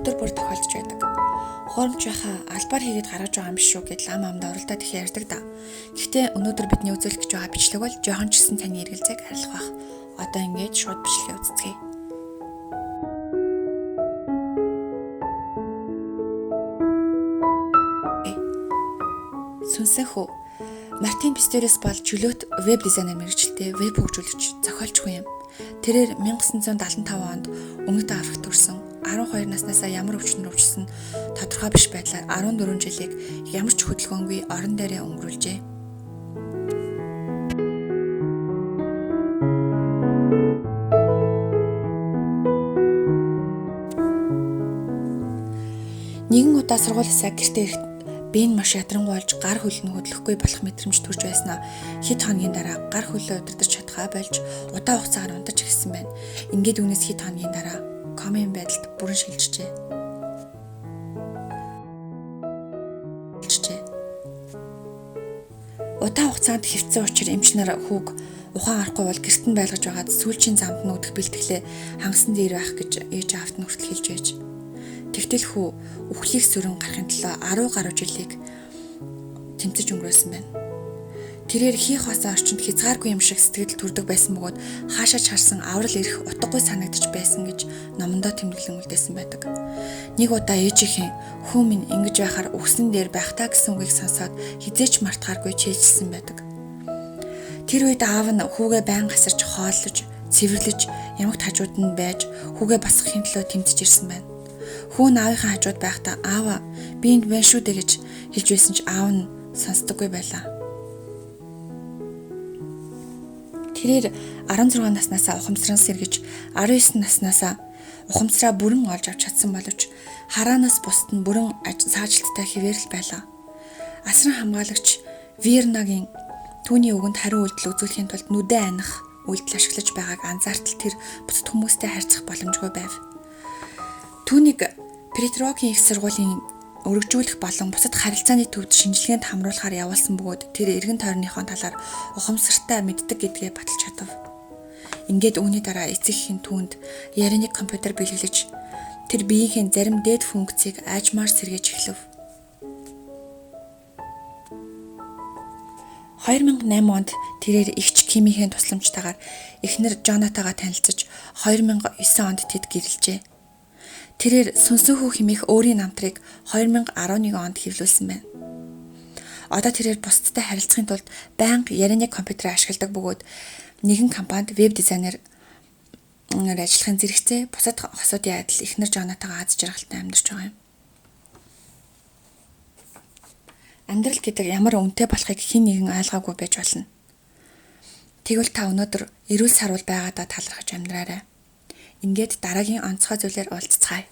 өдөр бүр тохиолдож байдаг. Хуурамч байхаа албаар хийгээд гаргаж байгаа юм биш үү гэд лам амдаа уралдаад их ярьдаг да. Гэхдээ өнөөдөр бидний үзүүлэх гэж байгаа бичлэг бол жоохон ч гэсэн таны эргэлзээг харилах байх. Одоо ингээд шууд бичлэгээ үзцгээе. Сүнсэнхүү Мартин Писторис бол чөлөөт веб дизайнер мэргэжилтэй веб хөгжүүлэгч, зохиолч хүн юм. Тэрээр 1975 онд Өмнөд Африкт төрсөн. 12 наснаасаа ямар өвчнөр өвчсөн тодорхой биш байдлаар 14 жилийг ямар ч хөдөлгөөнгүй орон дээрээ өнгөрүүлжээ. Нэгэн удаа сургуулиасаа гэртээ ирэхэд би энэ маш ядрангуй болж гар хөлн хөдлөхгүй болох мэдрэмж төрж байснаа хэд хоногийн дараа гар хөлөө удирдах чадхаа болж удаан хугацаагаар унтаж эхэлсэн байна. Ингээд үүнээс хэд хоногийн дараа комын байдалд бүрэн шилжжээ. Удаан хугацаанд хэвцсэн учраас эмч нар хүүг ухаан арахгүй бол гэрт нь байлгаж байгаад сүүлчийн замд нь өдөх бэлтгэлээ хангасан дээр байх гэж ээж аавт нь хүртэл хэлж байж. Тэгтэл хүү үхлийг сөрөн гарахын төлөө 10 гаруй жилийг тэмцэж өнгөрөөсөн байна. Тэрээр хийх хасаа орчинд хязгааргүй юм шиг сэтгэл төрдөг байсан бөгөөд хаашаа ч харсан аврал ирэх утгагүй санагдаж байсан гэж номондоо тэмдэглэн үлдээсэн байдаг. Нэг удаа ээжийнхэн "Хүү минь ингэж байхаар үхсэн дээр байх та" гэсэн үгийг сонсоод хизээч мартахааргүй чийжилсэн байдаг. Тэр үед аав нь хүүгээ байнга гасарч хооллож, цэвэрлэж, ямагт хажууд нь байж хүүгээ басгахын төлөө тэмцэж ирсэн байна. Хүү аавынхаа хажууд байхдаа "Аава, би энд байна шүү дээ" гэж хэлж байсан ч аав нь сонсдоггүй байлаа. Тэрээр 16 наснаасаа ухамсаран сэргэж 19 наснаасаа ухамсараа бүрэн олж авч чадсан боловч хараанаас бусд нь бүрэн саажилттай хэвээр л байлаа. Асран хамгаалагч Вернагийн түүний үгэнд хариу үйлдэл үзүүлэхийн тулд нүдэ аних үйлдэл ашиглаж байгааг анзаартал тэр бусад хүмүүстэй харьцах боломжгүй байв. Түүнийг Петрокийн их сургуулийн өргөжүүлэх болон бусад харилцааны төвд шинжилгээнд хамруулахаар явуулсан бөгөөд тэр эргэн тойрныхон талаар ухамсартай мэддэг гэдгээ баталж чадав. Ингээд үүний дараа эцэгхийн түүнд ярианыг компьютер бэлгэлж тэр биеийнхээ зарим дээд функцийг аажмаар сэргээж эхлэв. 2008 онд тэрээр эгч Кимихийн тусламжтайгаар эхнэр Жонатагаа танилцж 2009 онд тэд гэрлэжээ. Тэрээр Сүнсэнхүү хэмээх өөрийн намтрыг 2011 онд хэвлүүлсэн байна. Одоо тэрээр бусдтай харилцахын тулд байнга ярианы компьютерыг ашигладаг бөгөөд нэгэн компанид веб дизайнер ажиллахын зэрэгцээ бусад хосуудын адил эхнэр Жонатагаа аз жаргалтай амьдарч байгаа юм. Амьдрал гэдэг ямар үнэтэй болохыг хэн нэгэн ойлгоогүй байж болно. Тэгвэл та өнөөдөр эрүүл сарвал байгаадаа талархаж амьдраарай. Ингээд дараагийн онцгой зүйлээр уулзцгаая.